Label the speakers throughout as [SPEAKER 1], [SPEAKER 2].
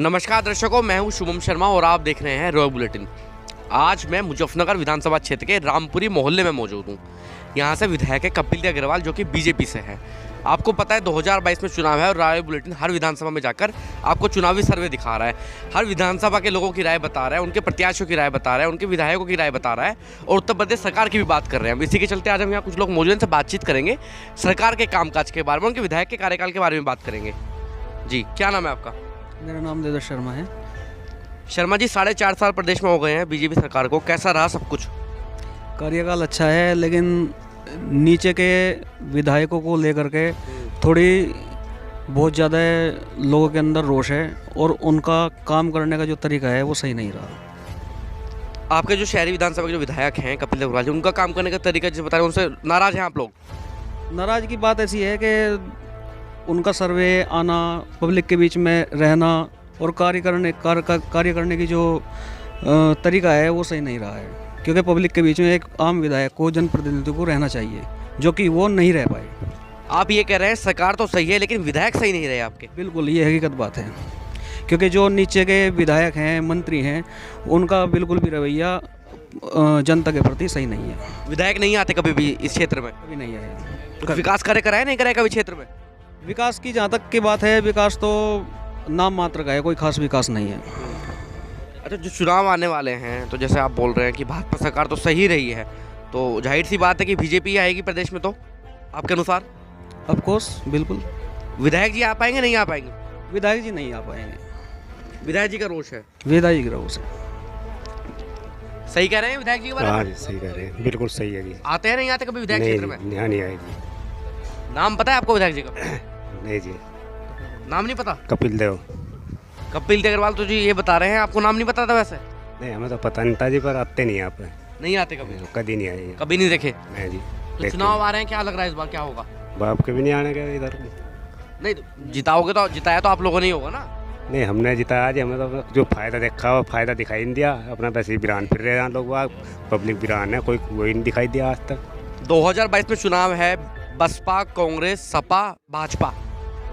[SPEAKER 1] नमस्कार दर्शकों, मैं हूं शुभम शर्मा और आप देख रहे हैं रॉयल बुलेटिन। आज मैं मुजफ्फरनगर विधानसभा क्षेत्र के रामपुरी मोहल्ले में मौजूद हूं। यहां से विधायक है कपिल अग्रवाल, जो कि बीजेपी से है। आपको पता है 2022 में चुनाव है और रॉयल बुलेटिन हर विधानसभा में जाकर आपको चुनावी सर्वे दिखा रहा है। हर विधानसभा के लोगों की राय बता रहा है, उनके प्रत्याशियों की राय बता रहा है, उनके विधायकों की राय बता रहा है और उत्तर प्रदेश सरकार की भी बात कर रहे हैं। इसी के चलते आज हम यहाँ कुछ लोग मौजूद हैं, से बातचीत करेंगे सरकार के कामकाज के बारे में, उनके विधायक के कार्यकाल के बारे में बात करेंगे। जी, क्या नाम है आपका?
[SPEAKER 2] मेरा नाम देवेश शर्मा है।
[SPEAKER 1] शर्मा जी, 4.5 साल प्रदेश में हो गए हैं बीजेपी सरकार को, कैसा रहा सब कुछ?
[SPEAKER 2] कार्यकाल अच्छा है, लेकिन नीचे के विधायकों को लेकर के थोड़ी बहुत ज़्यादा लोगों के अंदर रोष है और उनका काम करने का जो तरीका है वो सही नहीं रहा।
[SPEAKER 1] आपके जो शहरी विधानसभा के जो विधायक हैं कपिल अग्रवाल जी, उनका काम करने का तरीका जिसे बता रहे हैं, उनसे नाराज हैं आप लोग?
[SPEAKER 2] नाराज़ की बात ऐसी है कि उनका सर्वे आना, पब्लिक के बीच में रहना और कार्य करने की जो तरीका है वो सही नहीं रहा है, क्योंकि पब्लिक के बीच में एक आम विधायक को, जनप्रतिनिधि को रहना चाहिए, जो कि वो नहीं रह पाए।
[SPEAKER 1] आप ये कह रहे हैं सरकार तो सही है लेकिन विधायक सही नहीं रहे आपके?
[SPEAKER 2] बिल्कुल, ये हकीकत बात है, क्योंकि जो नीचे के विधायक हैं, मंत्री हैं, उनका बिल्कुल भी रवैया जनता के प्रति सही नहीं है।
[SPEAKER 1] विधायक नहीं आते कभी भी इस क्षेत्र में?
[SPEAKER 2] कभी नहीं आया।
[SPEAKER 1] तो विकास कार्य कराए नहीं कराए कभी क्षेत्र में?
[SPEAKER 2] विकास की जहाँ तक की बात है, विकास तो नाम मात्र का है, कोई खास विकास नहीं है।
[SPEAKER 1] अच्छा, जो चुनाव आने वाले हैं तो जैसे आप बोल रहे हैं कि भाजपा सरकार तो सही रही है, तो जाहिर सी बात है कि बीजेपी आएगी प्रदेश में, तो आपके अनुसार?
[SPEAKER 2] ऑफ कोर्स, बिल्कुल।
[SPEAKER 1] विधायक जी आ पाएंगे नहीं आ पाएंगे?
[SPEAKER 2] विधायक जी नहीं आ पाएंगे।
[SPEAKER 1] विधायक जी का रोष है?
[SPEAKER 2] विधायक जी का रोष है।
[SPEAKER 1] सही कह रहे हैं विधायक जी के बारे में?
[SPEAKER 3] हाँ जी, सही कह रहे हैं, बिल्कुल सही है जी।
[SPEAKER 1] आते हैं नहीं आते कभी विधायक क्षेत्र में?
[SPEAKER 3] नहीं, यहाँ नहीं आएगी।
[SPEAKER 1] नाम पता है आपको विधायक जी का?
[SPEAKER 3] नहीं जी,
[SPEAKER 1] नाम नहीं पता?
[SPEAKER 3] कपिल देव।
[SPEAKER 1] कपिल अग्रवाल तो जी ये बता रहे हैं, आपको नाम नहीं पता था वैसे?
[SPEAKER 3] नहीं, हमें तो पता नहीं था जी, पर आते नहीं यहाँ पे।
[SPEAKER 1] नहीं आते कभी?
[SPEAKER 3] कभी नहीं आए।
[SPEAKER 1] कभी नहीं देखे?
[SPEAKER 3] नहीं जी।
[SPEAKER 1] तो चुनाव आ रहे हैं, क्या लग रहा है इस बार क्या होगा?
[SPEAKER 3] बाप के भी नहीं आने के इधर।
[SPEAKER 1] नहीं, तो जिताओगे तो जिताया तो आप लोगों ने ही होगा ना?
[SPEAKER 3] नहीं, हमने जिताया जी, हमें तो जो फायदा देखा वो फायदा दिखाई नहीं दिया। अपना पैसे ही बिरान फिर रहे हैं लोग, पब्लिक बिरान है, कोई वही नहीं दिखाई दिया आज तक।
[SPEAKER 1] 2022 में चुनाव है, बसपा, कांग्रेस, सपा, भाजपा,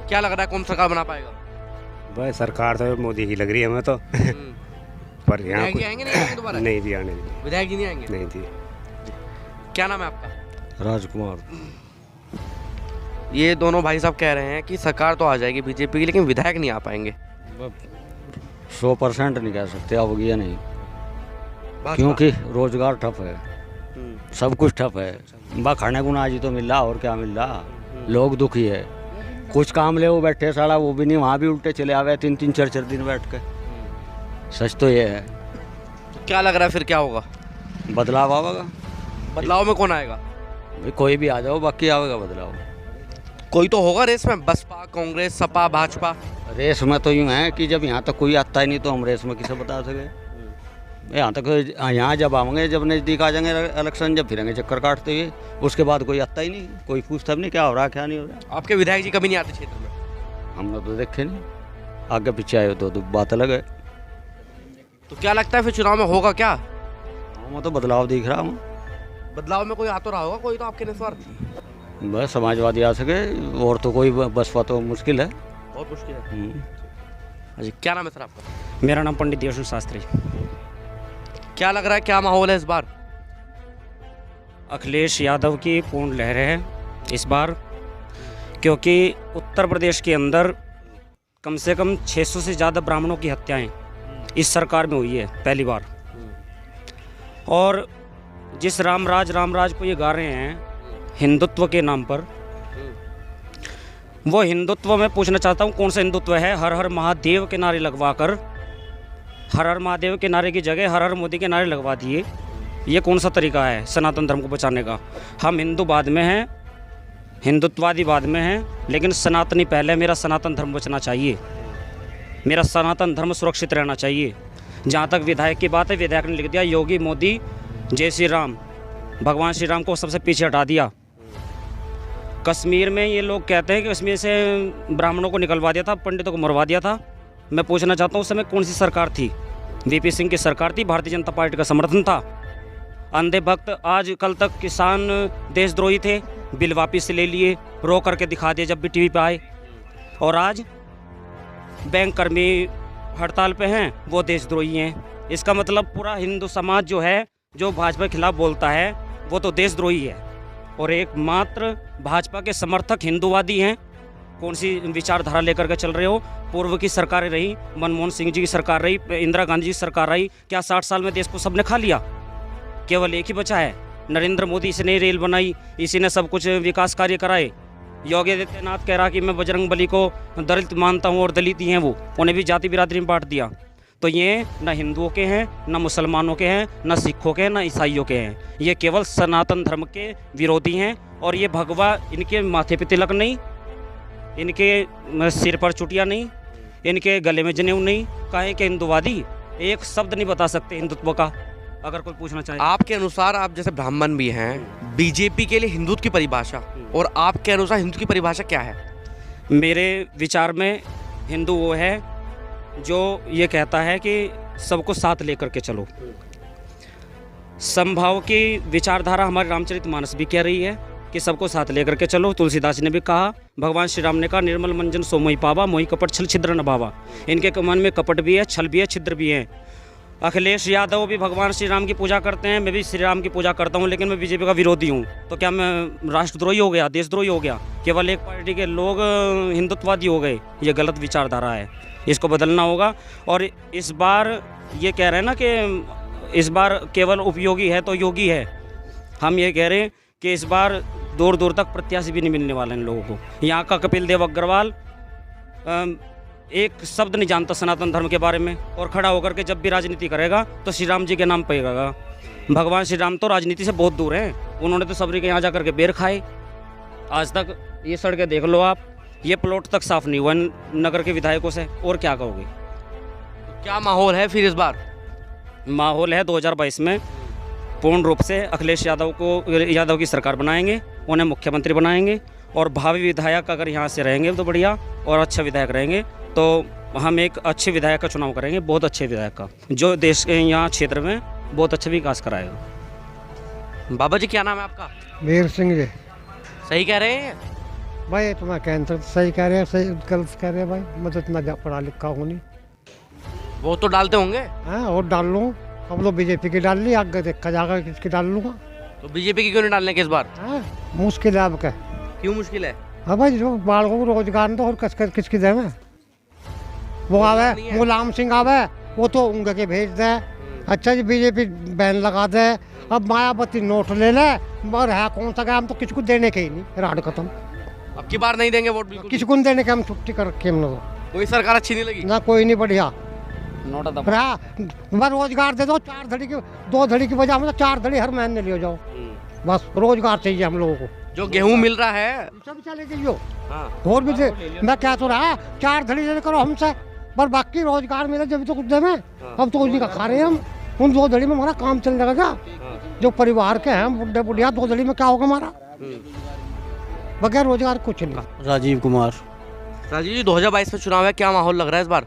[SPEAKER 1] क्या लग रहा है कौन सरकार बना पाएगा?
[SPEAKER 3] भाई सरकार तो मोदी की लग रही है हमें तो। पर यहाँ
[SPEAKER 1] विधायक जी आएंगे नहीं आएंगे दोबारा?
[SPEAKER 3] नहीं जी, आने नहीं।
[SPEAKER 1] विधायक जी नहीं आएंगे?
[SPEAKER 3] नहीं जी।
[SPEAKER 1] क्या नाम है आपका?
[SPEAKER 2] राजकुमार।
[SPEAKER 1] ये दोनों भाई साहब कह रहे हैं कि सरकार तो आ जाएगी बीजेपी की, लेकिन विधायक नहीं आ पाएंगे।
[SPEAKER 4] 100% नहीं कह सकते अब गया नहीं,
[SPEAKER 1] भाजपा?
[SPEAKER 4] क्योंकि रोजगार ठप है,
[SPEAKER 1] हम्म,
[SPEAKER 4] सब कुछ ठप है। बा खाने को आज तो मिल रहा, और क्या मिल रहा। लोग दुखी है, कुछ काम ले वो बैठे साला, वो भी नहीं, वहाँ भी उल्टे चले आवे 3-3 4-4 दिन बैठ के। सच तो ये है।
[SPEAKER 1] तो क्या लग रहा है फिर क्या होगा?
[SPEAKER 4] बदलाव आवेगा,
[SPEAKER 1] बदलाव में कौन आएगा?
[SPEAKER 4] भाई कोई भी आ जाओ, बाकी आवेगा बदलाव।
[SPEAKER 1] कोई तो होगा रेस में, बसपा, कांग्रेस, सपा, भाजपा।
[SPEAKER 4] रेस में तो यूँ है कि जब यहाँ तक कोई आता ही नहीं तो हम रेस में किसे बता सके। यहाँ तक, यहाँ जब आएंगे, जब नज़दीक आ जाएंगे इलेक्शन, जब फिरेंगे चक्कर काटते हुए, उसके बाद कोई आता ही नहीं, कोई पूछता भी नहीं क्या हो रहा क्या नहीं हो रहा।
[SPEAKER 1] आपके विधायक जी कभी नहीं आते क्षेत्र में?
[SPEAKER 4] हमने तो देखे नहीं, आगे पीछे आए तो बात अलग है।
[SPEAKER 1] तो क्या लगता है फिर चुनाव में होगा क्या?
[SPEAKER 4] मैं तो बदलाव दिख रहा हूँ।
[SPEAKER 1] बदलाव में कोई आ तो रहा होगा, कोई तो आपके निस्वार्थ?
[SPEAKER 4] बस समाजवादी आ सके, और तो कोई बसपा तो मुश्किल है।
[SPEAKER 1] बहुत मुश्किल है। अच्छा, क्या नाम है सर आपका?
[SPEAKER 5] मेरा नाम पंडित देवसिंह शास्त्री।
[SPEAKER 1] क्या लग रहा है, क्या माहौल है इस बार?
[SPEAKER 5] अखिलेश यादव की पूर्ण लहर है इस बार, क्योंकि उत्तर प्रदेश के अंदर कम से कम 600 से ज़्यादा ब्राह्मणों की हत्याएं इस सरकार में हुई है पहली बार। और जिस रामराज को ये गा रहे हैं हिंदुत्व के नाम पर, वो हिंदुत्व में पूछना चाहता हूँ कौन सा हिंदुत्व है? हर हर महादेव के नारे लगवा कर, हर हर महादेव के नारे की जगह हर हर मोदी के नारे लगवा दिए। ये कौन सा तरीका है सनातन धर्म को बचाने का? हम हिंदू बाद में हैं, हिंदुत्ववादी बाद में हैं, लेकिन सनातनी पहले। मेरा सनातन धर्म बचना चाहिए, मेरा सनातन धर्म सुरक्षित रहना चाहिए। जहाँ तक विधायक की बात है, विधायक ने लिख दिया योगी मोदी जय श्री राम, भगवान श्री राम को सबसे पीछे हटा दिया। कश्मीर में ये लोग कहते हैं कि कश्मीर से ब्राह्मणों को निकलवा दिया था, पंडितों को मरवा दिया था। मैं पूछना चाहता हूँ उस समय कौन सी सरकार थी? वीपी सिंह की सरकार थी, भारतीय जनता पार्टी का समर्थन था। अंधे भक्त आज कल तक किसान देशद्रोही थे, बिल वापस ले लिए, रो करके दिखा दिए जब भी टीवी पे आए। और आज बैंक कर्मी हड़ताल पे हैं वो देशद्रोही हैं। इसका मतलब पूरा हिंदू समाज जो है, जो भाजपा के खिलाफ बोलता है, वो तो देशद्रोही है। और एकमात्र भाजपा के समर्थक हिंदूवादी हैं। कौन सी विचारधारा लेकर के चल रहे हो? पूर्व की सरकारें रही, मनमोहन सिंह जी की सरकार रही, इंदिरा गांधी जी की सरकार रही, क्या 60 साल में देश को सबने खा लिया? केवल एक ही बचा है, नरेंद्र मोदी। इसने रेल बनाई, इसी ने सब कुछ विकास कार्य कराए। योगी आदित्यनाथ कह रहा कि मैं बजरंग बली को दलित मानता हूँ और दलित ही हैं वो, उन्हें भी जाति बिरादरी में बांट दिया। तो ये न हिंदुओं के हैं, न मुसलमानों के हैं, न सिखों के हैं, न ईसाइयों के हैं। ये केवल सनातन धर्म के विरोधी हैं। और ये भगवा, इनके माथे पे तिलक नहीं, इनके सिर पर चुटिया नहीं, इनके गले में जनेऊ नहीं। काहे के हिंदुवादी एक शब्द नहीं बता सकते हिंदुत्व का, अगर कोई पूछना चाहे।
[SPEAKER 1] आपके अनुसार, आप जैसे ब्राह्मण भी हैं, बीजेपी के लिए हिंदुत्व की परिभाषा और आपके अनुसार हिंदू की परिभाषा क्या है?
[SPEAKER 5] मेरे विचार में हिंदू वो है जो ये कहता है कि सबको साथ लेकर के चलो। समभाव की विचारधारा हमारे रामचरितमानस भी कह रही है कि सबको साथ लेकर के चलो। तुलसीदास जी ने भी कहा, भगवान श्री राम ने कहा, निर्मल मंजन सो मोहि पावा, मोहि कपट छल छिद्र न भावा। इनके मन में कपट भी है, छल भी है, छिद्र भी है। अखिलेश यादव भी भगवान श्री राम की पूजा करते हैं, मैं भी श्री राम की पूजा करता हूं, लेकिन मैं बीजेपी का विरोधी हूं। तो क्या मैं राष्ट्रद्रोही हो गया, देशद्रोही हो गया? केवल एक पार्टी के लोग हिंदुत्ववादी हो गए। ये गलत विचारधारा है, इसको बदलना होगा। और इस बार ये कह रहे हैं ना कि इस बार केवल उपयोगी है तो योगी है। हम ये कह रहे हैं कि इस बार दूर दूर तक प्रत्याशी भी नहीं मिलने वाले इन लोगों को। यहाँ का कपिल देव अग्रवाल एक शब्द नहीं जानता सनातन धर्म के बारे में, और खड़ा होकर के जब भी राजनीति करेगा तो श्री राम जी के नाम पे करेगा। भगवान श्री राम तो राजनीति से बहुत दूर हैं। उन्होंने तो सबरी के यहाँ जा करके बेर खाए। आज तक ये सड़कें देख लो आप, ये प्लॉट तक साफ नहीं हुआ नगर के विधायकों से, और क्या कहोगे?
[SPEAKER 1] तो क्या माहौल है फिर इस बार?
[SPEAKER 5] माहौल है 2022 में पूर्ण रूप से अखिलेश यादव की सरकार बनाएंगे, उन्हें मुख्यमंत्री बनाएंगे। और भावी विधायक अगर यहाँ से रहेंगे तो बढ़िया, और अच्छे विधायक रहेंगे तो हम एक अच्छे विधायक का चुनाव करेंगे, बहुत अच्छे विधायक का, जो देश के यहाँ क्षेत्र में बहुत अच्छा विकास कराएगा।
[SPEAKER 1] बाबा जी क्या नाम है आपका?
[SPEAKER 6] वीर सिंह जी।
[SPEAKER 1] सही कह रहे हैं?
[SPEAKER 6] भाई तुम्हें कैंसर सही कह रहे हैं, सही गलत कह रहे हैं भाई। मैं तो इतना पढ़ा लिखा हूँ नहीं।
[SPEAKER 1] वो तो डालते होंगे।
[SPEAKER 6] हाँ, और डाल लूँ। अब तो बीजेपी की डाल ली, आगे देखा जाएगा किसकी डाल लूँगा।
[SPEAKER 1] तो बीजेपी की क्यों नहीं डालने के इस बार?
[SPEAKER 6] हाँ, मुश्किल है अब क्या।
[SPEAKER 1] क्यों मुश्किल है?
[SPEAKER 6] हाँ भाई, जो बालकों को रोजगार तो और किसकी दे में वो आवे, मुलायम सिंह आवे, वो तो उंगे के भेज दे। अच्छा जी, बीजेपी बैन लगा दे। अब मायावती नोट ले ले, और है कौन सा काम, तो किसी को देने के ही नहीं, राड खत्म।
[SPEAKER 1] अब की बार नहीं देंगे वोट बिल्कुल?
[SPEAKER 6] किसी को नहीं देने के, हम छुट्टी कर रखे हम लोग।
[SPEAKER 1] कोई सरकार अच्छी नहीं लगी
[SPEAKER 6] ना, कोई नहीं बढ़िया।
[SPEAKER 5] नोट
[SPEAKER 6] बस रोजगार दे दो, 4 धड़ी की 2 धड़ी की बजाय में 4 धड़ी हर महीने ले जाओ। बस रोजगार चाहिए हम लोगों को।
[SPEAKER 1] जो गेहूं मिल रहा है
[SPEAKER 6] सब चले जाइयो।
[SPEAKER 1] हाँ।
[SPEAKER 6] और भी मैं क्या तो रहा 4 धड़ी ले करो हमसे, पर बाकी रोजगार मिले जब तो कुछ दे में। अब तो उसी का खा रहे हैं हम। उन 2 धड़ी में हमारा काम चल जाएगा। जो परिवार के हैं बुढ़े बुढ़िया, 2 धड़ी में क्या होगा हमारा? बगैर रोजगार कुछ नहीं।
[SPEAKER 7] राजीव कुमार।
[SPEAKER 1] राजीव जी, 2022 में चुनाव है, क्या माहौल लग रहा है इस बार?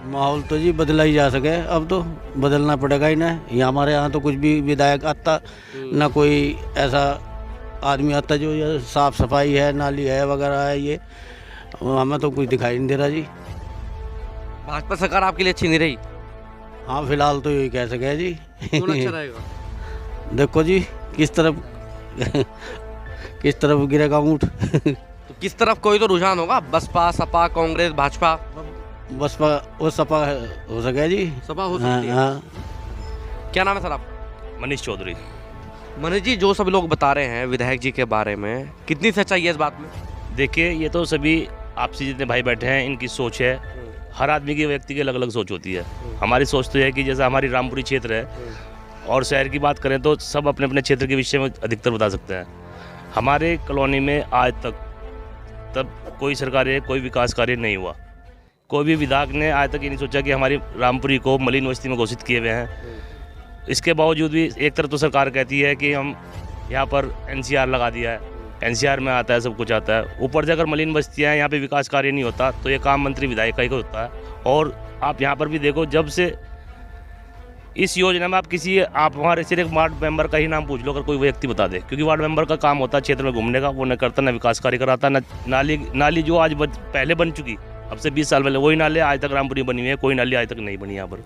[SPEAKER 7] माहौल तो जी बदला ही जा सके, अब तो बदलना पड़ेगा ही ना। यहाँ हमारे यहाँ तो कुछ भी विधायक आता ना, कोई ऐसा आदमी आता जो ये साफ सफाई है, नाली है वगैरह है, ये हमें तो कुछ दिखाई नहीं दे रहा जी।
[SPEAKER 1] भाजपा सरकार आपके लिए अच्छी नहीं रही?
[SPEAKER 7] हाँ, फिलहाल तो यही कह सके जी।
[SPEAKER 1] कौन अच्छा रहेगा?
[SPEAKER 7] देखो जी, किस तरफ गिरेगा ऊँट।
[SPEAKER 1] तो किस तरफ कोई तो रुझान होगा? बसपा, सपा, कांग्रेस, भाजपा?
[SPEAKER 7] बसपा वो सपा हो सके जी।
[SPEAKER 1] सपा हो
[SPEAKER 7] हाँ
[SPEAKER 1] सकती है।
[SPEAKER 7] हाँ।
[SPEAKER 1] क्या नाम है सर आप?
[SPEAKER 8] मनीष चौधरी।
[SPEAKER 1] मनीष जी, जो सब लोग बता रहे हैं विधायक जी के बारे में, कितनी सच्चाई है इस बात में?
[SPEAKER 8] देखिए, ये तो सभी आपसे जितने भाई बैठे हैं इनकी सोच है। हर आदमी की, व्यक्ति की अलग अलग सोच होती है। हमारी सोच तो है कि जैसा हमारी रामपुरी क्षेत्र है और शहर की बात करें तो सब अपने अपने क्षेत्र के विषय में अधिकतर बता सकते हैं। हमारे कॉलोनी में आज तक कोई सरकारी कोई विकास कार्य नहीं हुआ। कोई भी विधायक ने आज तक ये नहीं सोचा कि हमारी रामपुरी को मलिन बस्ती में घोषित किए हुए हैं। इसके बावजूद भी एक तरफ तो सरकार कहती है कि हम यहाँ पर NCR लगा दिया है, NCR में आता है, सब कुछ आता है। ऊपर से अगर मलिन बस्तियाँ हैं, यहाँ पे विकास कार्य नहीं होता, तो ये काम मंत्री विधायक का ही होता है। और आप यहाँ पर भी देखो, जब से इस योजना में आप हमारे सिर्फ एक वार्ड मेंबर का ही नाम पूछ लो, अगर कोई व्यक्ति बता दे, क्योंकि वार्ड मेंबर का काम होता है क्षेत्र में घूमने का, वो न करता, न विकास कार्य कराता, न नाली जो आज पहले बन चुकी अब से 20 साल पहले वही नाले आज तक रामपुरी बनी हुई है, कोई नाली आज तक नहीं बनी यहाँ पर,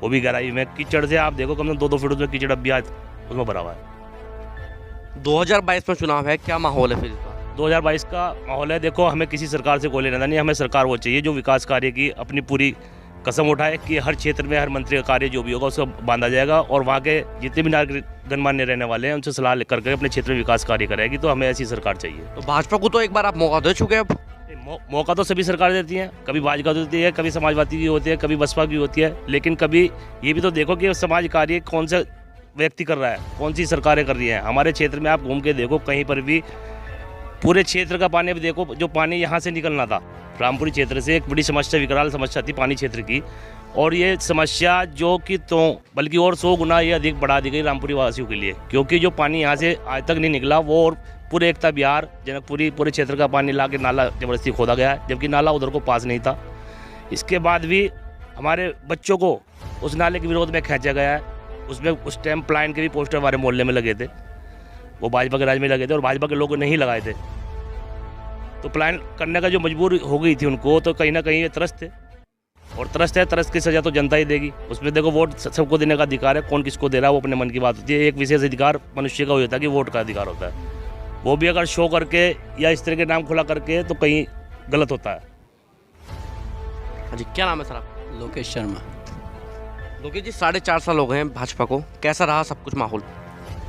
[SPEAKER 8] वो भी गहराई में कीचड़ से आप देखो कम से कम 2-2 फीट उसमें कीचड़ अब भी आज उसमें भरा हुआ है।
[SPEAKER 1] 2022 में चुनाव है, क्या माहौल है फिर इस बार?
[SPEAKER 8] 2022 का माहौल है, देखो हमें किसी सरकार से कोई लेना नहीं, हमें सरकार वो चाहिए जो विकास कार्य की अपनी पूरी कसम उठाए कि हर क्षेत्र में हर मंत्री का कार्य जो भी होगा उसको बांधा जाएगा और वहाँ के जितने भी नागरिक गणमान्य रहने वाले हैं उनसे सलाह करके अपने क्षेत्र में विकास कार्य करेगी, तो हमें ऐसी सरकार चाहिए।
[SPEAKER 1] तो भाजपा को तो एक बार आप मौका दे चुके हैं अब।
[SPEAKER 8] मौका तो सभी सरकार देती हैं, कभी भाजपा देती है, कभी समाजवादी की होती है, कभी बसपा की होती है, लेकिन कभी ये भी तो देखो कि समाज कार्य कौन सा व्यक्ति कर रहा है, कौन सी सरकारें कर रही हैं। हमारे क्षेत्र में आप घूम के देखो, कहीं पर भी पूरे क्षेत्र का पानी भी देखो, जो पानी यहाँ से निकलना था रामपुरी क्षेत्र से, एक बड़ी समस्या, विकराल समस्या थी पानी क्षेत्र की, और ये समस्या जो कि तो बल्कि और 100 गुना ये अधिक बढ़ा दी गई रामपुरी वासियों के लिए, क्योंकि जो पानी यहाँ से आज तक नहीं निकला वो और पूरे एकता बिहार जनकपुरी पूरे क्षेत्र का पानी ला के नाला जबरदस्ती खोदा गया है, जबकि नाला उधर को पास नहीं था। इसके बाद भी हमारे बच्चों को उस नाले के विरोध में खींचा गया है, उसमें उस टाइम प्लान के भी पोस्टर हमारे मोहल्ले में लगे थे, वो भाजपा के राज में लगे थे और भाजपा के लोगों ने नहीं लगाए थे, तो प्लान करने का जो मजबूर हो गई थी उनको, तो कहीं ना कहीं ये त्रस्त थे, और त्रस्त है, त्रस्त की सजा तो जनता ही देगी। उसमें देखो वोट सबको देने का अधिकार है, कौन किसको दे रहा है वो अपने मन की बात होती है। एक विशेष अधिकार मनुष्य का होता है कि वोट का अधिकार होता है, वो भी अगर शो करके या इस तरह के नाम खुला करके तो कहीं गलत होता है।
[SPEAKER 1] हाँ जी, क्या नाम है सर आप?
[SPEAKER 7] लोकेश शर्मा।
[SPEAKER 1] लोकेश जी, 4.5 साल हो गए हैं भाजपा को, कैसा रहा सब कुछ माहौल?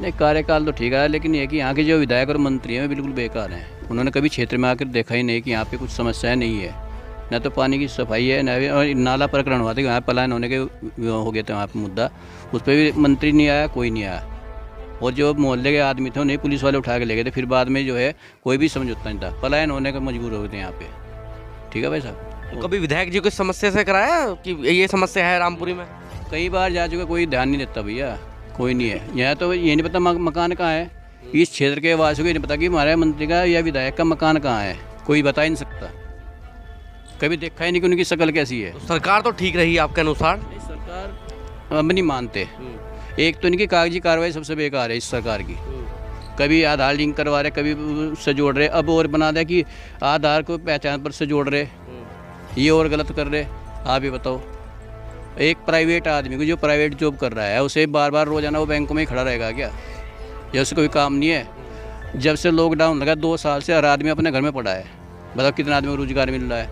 [SPEAKER 7] नहीं, कार्यकाल तो ठीक है, लेकिन ये कि यहाँ के जो विधायक और मंत्री हैं वे बिल्कुल बेकार हैं। उन्होंने कभी क्षेत्र में आकर देखा ही नहीं कि यहाँ पे कुछ समस्याएं नहीं है, न तो पानी की सफाई है, न और नाला प्रकरण हुआ था कि वहाँ पलायन होने के हो गए थे वहाँ पर मुद्दा, उस पर भी मंत्री नहीं आया, कोई नहीं आया, और जो मोहल्ले के आदमी थे उन्हें पुलिस वाले उठा के ले गए थे। फिर बाद में जो है कोई भी समझौता नहीं था, पलायन होने का मजबूर हो गए थे यहाँ पे। ठीक है भाई साहब।
[SPEAKER 1] तो कभी विधायक जी को इस समस्या से कराया कि ये समस्या है रामपुरी में?
[SPEAKER 7] कई बार जा चुका, कोई ध्यान नहीं देता भैया, कोई नहीं है यहाँ। तो ये नहीं पता मकान कहाँ है, इस क्षेत्र के वासियों को ये नहीं पता कि हमारे मंत्री का या विधायक का मकान कहाँ है, कोई बता ही नहीं सकता, कभी देखा ही नहीं कि उनकी शक्ल कैसी है।
[SPEAKER 1] तो सरकार तो ठीक रही आपके अनुसार?
[SPEAKER 7] सरकार अब नहीं मानते। एक तो इनकी कागजी कार्रवाई सबसे बेकार है इस सरकार की, कभी आधार लिंक करवा रहे, कभी उससे जोड़ रहे, अब और बना दिया कि आधार को पहचान पत्र से जोड़ रहे, ये और गलत कर रहे। आप ही बताओ, एक प्राइवेट आदमी को जो प्राइवेट जॉब कर रहा है उसे बार बार रोजाना वो बैंकों में ही खड़ा रहेगा क्या? या उससे कोई काम नहीं है? जब से लॉकडाउन लगा 2 साल से हर आदमी अपने घर में पड़ा है, बताओ कितना आदमी को रोजगार मिल रहा है?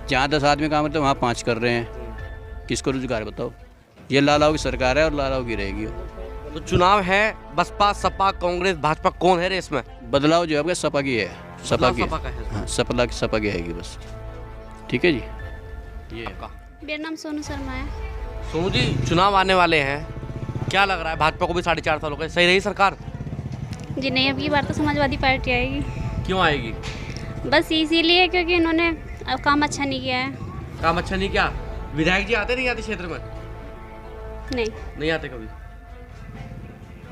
[SPEAKER 7] जहाँ 10 आदमी काम करते हैं वहाँ 5 कर रहे हैं, किसको रोजगार बताओ? ये लालाओं की सरकार है और लालाओं की रहेगी।
[SPEAKER 1] तो चुनाव है, बसपा सपा कांग्रेस भाजपा, कौन है रेस में?
[SPEAKER 7] बदलाव जो है आपका सपा की है, सपा की,
[SPEAKER 1] सपा का है।
[SPEAKER 7] हाँ सपा की रहेगी बस। ठीक है जी।
[SPEAKER 1] ये आपका?
[SPEAKER 9] मेरा नाम सोनू शर्मा है।
[SPEAKER 1] सोनू जी, चुनाव आने वाले हैं, क्या लग रहा है भाजपा को भी 4.5 साल हो गए, सही रही सरकार?
[SPEAKER 9] जी नहीं, अब की बार तो समाजवादी पार्टी आएगी।
[SPEAKER 1] क्यों आएगी?
[SPEAKER 9] बस इसीलिए क्योंकि इन्होंने अब काम अच्छा नहीं किया है।
[SPEAKER 1] काम अच्छा नहीं किया? विधायक जी आते नहीं आते क्षेत्र में? नहीं आते कभी।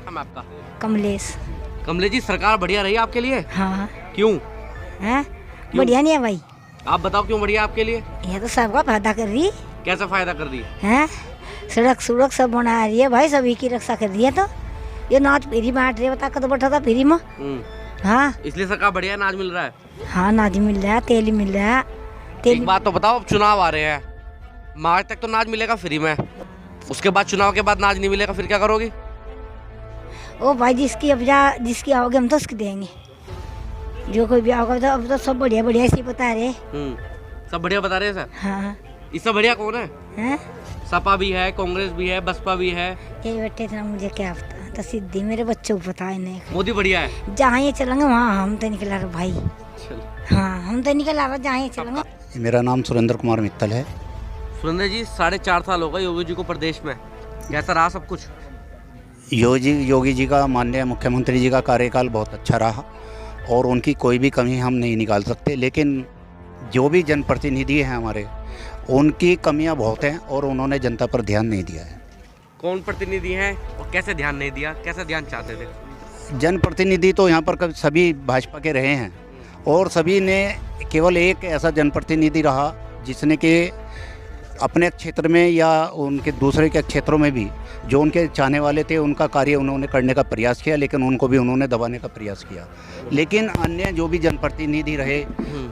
[SPEAKER 1] हम आपका?
[SPEAKER 10] कमलेश।
[SPEAKER 1] कमलेश जी, सरकार बढ़िया रही आपके लिए?
[SPEAKER 10] हाँ।
[SPEAKER 1] क्यों?
[SPEAKER 10] है बढ़िया नहीं है भाई।
[SPEAKER 1] आप बताओ क्यों बढ़िया आपके लिए?
[SPEAKER 10] ये तो सबका फायदा कर रही है।
[SPEAKER 1] कैसा फायदा कर रही
[SPEAKER 10] है? सड़क सब बना रही है भाई, सभी की रक्षा कर रही है। तो ये नाच फ्री बांट रही है, बता कद बैठा था फ्री में। हाँ,
[SPEAKER 1] इसलिए सरकार बढ़िया नाज मिल रहा है।
[SPEAKER 10] हाँ, नाज मिल रहा है, तेल मिल रहा है।
[SPEAKER 1] एक बात तो बताओ, अब चुनाव आ रहे हैं, मार्च तक तो नाज मिलेगा फ्री में, उसके बाद चुनाव के बाद नाज नहीं मिलेगा, फिर क्या करोगी?
[SPEAKER 10] ओ भाई, जिसकी आओगे हम तो उसकी देंगे, जो कोई भी आओगा। तो अब तो सब बढ़िया बढ़िया इसी बता रहे।
[SPEAKER 1] सब बढ़िया बता रहे हैं सर।
[SPEAKER 10] हाँ।
[SPEAKER 1] इससे बढ़िया कौन है? सपा भी है, कांग्रेस भी है, बसपा भी है।
[SPEAKER 10] ये बैठे थे, मुझे क्या पता, तो सीधी मेरे बच्चों को पता है नहीं।
[SPEAKER 1] मोदी बढ़िया है?
[SPEAKER 10] जहाँ ये चलेंगे वहाँ हम तो निकला रहे भाई। हाँ, हम तो निकल आ रहे जहाँ ये चलेंगे।
[SPEAKER 11] मेरा नाम सुरेंद्र कुमार मित्तल है।
[SPEAKER 1] सुरेंद्र जी, 4.5 साल हो गए योगी जी को प्रदेश में, कैसा रहा सब कुछ?
[SPEAKER 11] योगी जी का, माननीय मुख्यमंत्री जी का कार्यकाल बहुत अच्छा रहा और उनकी कोई भी कमी हम नहीं निकाल सकते, लेकिन जो भी जनप्रतिनिधि हैं हमारे, उनकी कमियां बहुत हैं और उन्होंने जनता पर ध्यान नहीं दिया है।
[SPEAKER 1] कौन प्रतिनिधि हैं और कैसे ध्यान नहीं दिया, कैसे ध्यान चाहते थे?
[SPEAKER 11] जनप्रतिनिधि तो यहाँ पर सभी भाजपा के रहे हैं और सभी ने, केवल एक ऐसा जनप्रतिनिधि रहा जिसने कि अपने क्षेत्र में या उनके दूसरे के क्षेत्रों में भी जो उनके चाहने वाले थे उनका कार्य उन्होंने करने का प्रयास किया, लेकिन उनको भी उन्होंने दबाने का प्रयास किया। लेकिन अन्य जो भी जनप्रतिनिधि रहे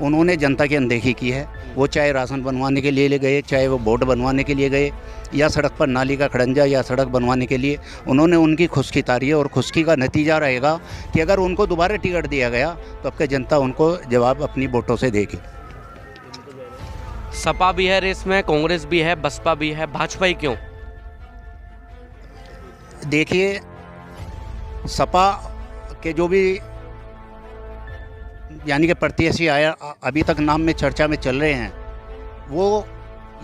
[SPEAKER 11] उन्होंने जनता की अनदेखी की है। वो चाहे राशन बनवाने के लिए ले गए, चाहे वो बोर्ड बनवाने के लिए गए, या सड़क पर नाली का खड़ंजा या सड़क बनवाने के लिए, उन्होंने उनकी खुशकी तारी है। और खुशकी का नतीजा रहेगा कि अगर उनको दोबारा टिकट दिया गया तो अब जनता उनको जवाब अपनी वोटों से देगी।
[SPEAKER 1] सपा भी है रेस में, कांग्रेस भी है, बसपा भी है, भाजपा ही क्यों?
[SPEAKER 11] देखिए, सपा के जो भी यानी कि प्रत्याशी आया अभी तक नाम में चर्चा में चल रहे हैं, वो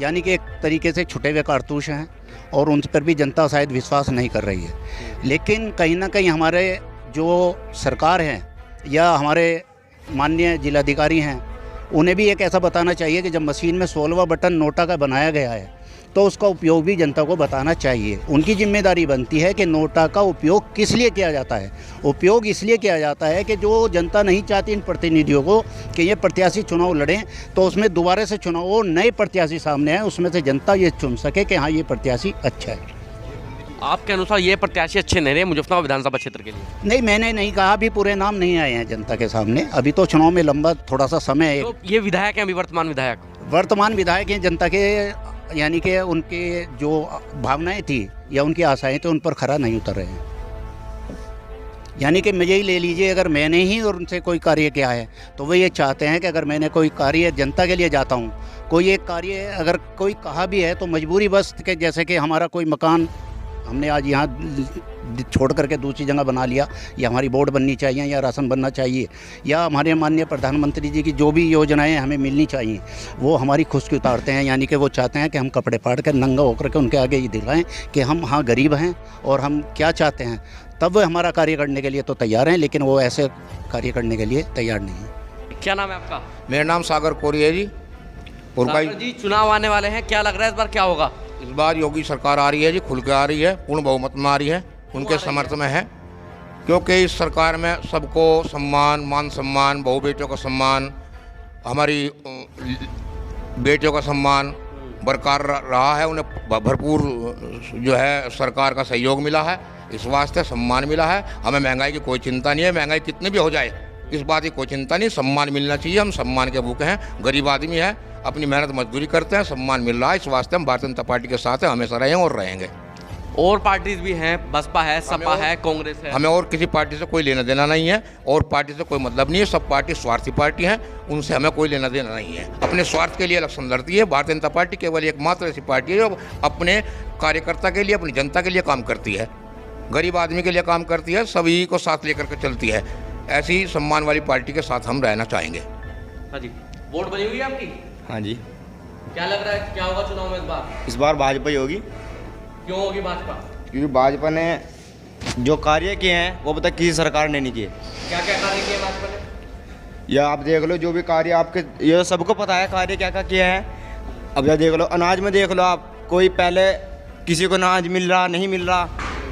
[SPEAKER 11] यानी कि एक तरीके से छुटे हुए कारतूस हैं और उन पर भी जनता शायद विश्वास नहीं कर रही है। लेकिन कहीं ना कहीं हमारे जो सरकार हैं या हमारे माननीय जिलाधिकारी हैं, उन्हें भी एक ऐसा बताना चाहिए कि जब मशीन में 16वां बटन नोटा का बनाया गया है तो उसका उपयोग भी जनता को बताना चाहिए। उनकी जिम्मेदारी बनती है कि नोटा का उपयोग किस लिए किया जाता है। उपयोग इसलिए किया जाता है कि जो जनता नहीं चाहती इन प्रतिनिधियों को कि ये प्रत्याशी चुनाव लड़ें, तो उसमें दोबारा से चुनाव हो, नए प्रत्याशी सामने आए, उसमें से जनता ये चुन सके कि हाँ ये प्रत्याशी अच्छा है।
[SPEAKER 1] आपके अनुसार ये प्रत्याशी अच्छे नहीं रहे मुजफ्फरनगर विधानसभा क्षेत्र के लिए?
[SPEAKER 11] नहीं, मैंने नहीं कहा, अभी पूरे नाम नहीं आए हैं जनता के सामने, अभी तो चुनाव में लंबा थोड़ा सा समय है।
[SPEAKER 1] तो ये विधायक हैं अभी
[SPEAKER 11] वर्तमान विधायक हैं, जनता के यानी कि उनके जो भावनाएं थी या उनकी आशाएं थी उन पर खरा नहीं उतर रहे हैं। यानी कि मुझे ही ले लीजिए, अगर मैंने ही और उनसे कोई कार्य किया है तो वो ये चाहते हैं कि अगर मैंने कोई कार्य जनता के लिए जाता हूँ, कोई एक कार्य अगर कोई कहा भी है तो मजबूरी बस के, जैसे कि हमारा कोई मकान हमने आज यहाँ छोड़ करके दूसरी जगह बना लिया, या हमारी बोर्ड बननी चाहिए, या राशन बनना चाहिए, या हमारे माननीय प्रधानमंत्री जी की जो भी योजनाएं हमें मिलनी चाहिए वो हमारी खुशकी उतारते हैं। यानी कि वो चाहते हैं कि हम कपड़े फाड़ कर नंगा होकर के उनके आगे ये दिखाएं कि हम हाँ गरीब हैं और हम क्या चाहते हैं, तब वो हमारा कार्य करने के लिए तो तैयार हैं, लेकिन वो ऐसे कार्य करने के लिए तैयार नहीं है।
[SPEAKER 1] क्या नाम है आपका?
[SPEAKER 12] मेरा नाम सागर कोरी है जी। और
[SPEAKER 1] सागर जी, चुनाव आने वाले हैं, क्या लग रहा है इस बार क्या होगा?
[SPEAKER 12] इस बार योगी सरकार आ रही है जी, खुल के आ रही है, पूर्ण बहुमत में आ रही है, उनके समर्थन में है, क्योंकि इस सरकार में सबको सम्मान, मान सम्मान, बहू बेटियों का सम्मान, हमारी बेटियों का सम्मान बरकरार रहा है। उन्हें भरपूर जो है सरकार का सहयोग मिला है, इस वास्ते सम्मान मिला है। हमें महंगाई की कोई चिंता नहीं है, महंगाई कितनी भी हो जाए इस बात की कोई चिंता नहीं, सम्मान मिलना चाहिए। हम सम्मान के भूखे हैं, गरीब आदमी है, अपनी मेहनत मजदूरी करते हैं, सम्मान मिल रहा है, इस वास्ते हम भारतीय जनता पार्टी के साथ हैं, हमेशा रहे हैं और रहेंगे।
[SPEAKER 1] और पार्टीज भी हैं, बसपा है, सपा है, कांग्रेस है।
[SPEAKER 12] हमें और किसी पार्टी से कोई लेना देना नहीं है, और पार्टी से कोई मतलब नहीं है। सब पार्टी स्वार्थी पार्टी हैं, उनसे हमें कोई लेना देना नहीं है। अपने स्वार्थ के लिए इलेक्शन लड़ती है। भारतीय जनता पार्टी केवल एकमात्र ऐसी पार्टी है जो अपने कार्यकर्ता के लिए, अपनी जनता के लिए काम करती है, गरीब आदमी के लिए काम करती है, सभी को साथ लेकर के चलती है। ऐसी सम्मान वाली पार्टी के साथ हम रहना चाहेंगे।
[SPEAKER 1] हाँ जी, वोट बनी हुई है आपकी?
[SPEAKER 13] हाँ जी।
[SPEAKER 1] क्या लग रहा है क्या होगा चुनाव में इस बार?
[SPEAKER 13] इस बार भाजपा ही होगी।
[SPEAKER 1] क्यों होगी भाजपा?
[SPEAKER 13] क्योंकि भाजपा ने जो कार्य किए हैं वो अब तक किसी सरकार ने नहीं किए।
[SPEAKER 1] क्या क्या कार्य किए भाजपा ने?
[SPEAKER 13] या आप देख लो, जो भी कार्य आपके, ये सबको पता है कार्य क्या क्या किए हैं। अब या देख लो, अनाज में देख लो आप, कोई पहले किसी को अनाज मिल रहा नहीं मिल रहा,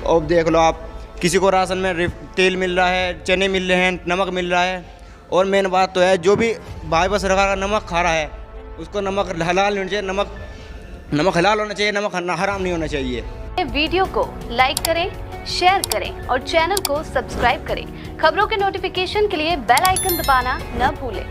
[SPEAKER 13] अब देख लो आप किसी को राशन में तेल मिल रहा है, चने मिल रहे हैं, नमक मिल रहा है। और मेन बात तो है, जो भी भाजपा सरकार का नमक खा रहा है उसको नमक हलाल होना चाहिए, नमक हलाल होना चाहिए, नमक हराम नहीं होना चाहिए।
[SPEAKER 14] वीडियो को लाइक करें, शेयर करें और चैनल को सब्सक्राइब करें। खबरों के नोटिफिकेशन के लिए बेल आइकन दबाना न भूलें।